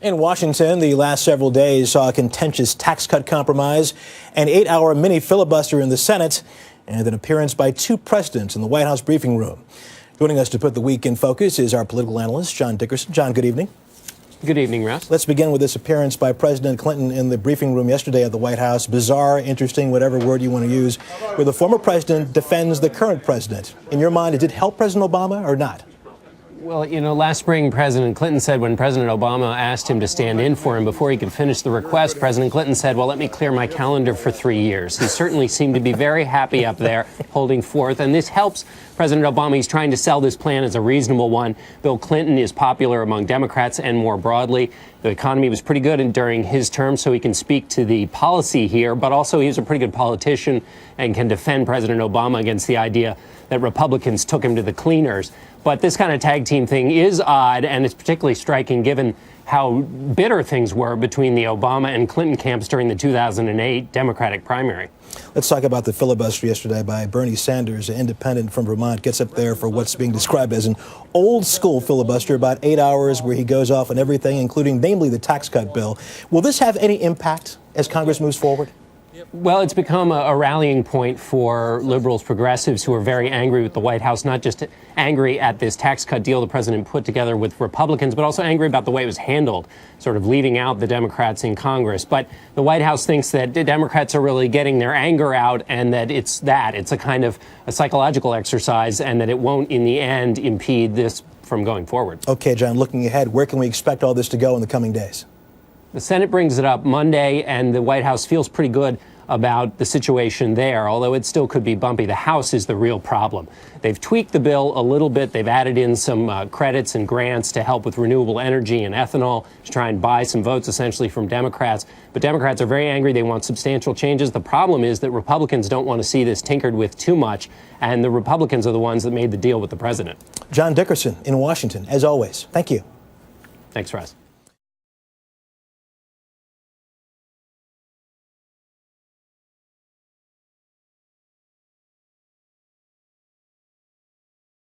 In Washington, the last several days saw a contentious tax cut compromise, an 8-hour mini filibuster in the Senate, and an appearance by two presidents in the White House briefing room. Joining us to put the week in focus is our political analyst, John Dickerson. John, good evening. Good evening, Russ. Let's begin with this appearance by President Clinton in the briefing room yesterday at the White House. Bizarre, interesting, whatever word you want to use, where the former president defends the current president. In your mind, did it help President Obama or not? Well, last spring, President Clinton said when President Obama asked him to stand in for him before he could finish the request, President Clinton said, well, let me clear my calendar for 3 years. He certainly seemed to be very happy up there holding forth. And this helps President Obama. He's trying to sell this plan as a reasonable one. Bill Clinton is popular among Democrats and more broadly. The economy was pretty good during his term, so he can speak to the policy here. But also, he's a pretty good politician and can defend President Obama against the idea that Republicans took him to the cleaners. But this kind of tag team thing is odd, and it's particularly striking given how bitter things were between the Obama and Clinton camps during the 2008 Democratic primary. Let's talk about the filibuster yesterday by Bernie Sanders, an independent from Vermont, gets up there for what's being described as an old school filibuster, about 8 hours, where he goes off on everything, including namely the tax cut bill. Will this have any impact as Congress moves forward? Well, it's become a rallying point for liberals, progressives who are very angry with the White House, not just angry at this tax cut deal the president put together with Republicans, but also angry about the way it was handled, sort of leaving out the Democrats in Congress. But the White House thinks that the Democrats are really getting their anger out and that it's a kind of a psychological exercise and that it won't in the end impede this from going forward. Okay, John, looking ahead, where can we expect all this to go in the coming days? The Senate brings it up Monday, and the White House feels pretty good about the situation there, although it still could be bumpy. The House is the real problem. They've tweaked the bill a little bit. They've added in some credits and grants to help with renewable energy and ethanol to try and buy some votes, essentially, from Democrats. But Democrats are very angry. They want substantial changes. The problem is that Republicans don't want to see this tinkered with too much, and the Republicans are the ones that made the deal with the president. John Dickerson in Washington, as always. Thank you. Thanks, Russ.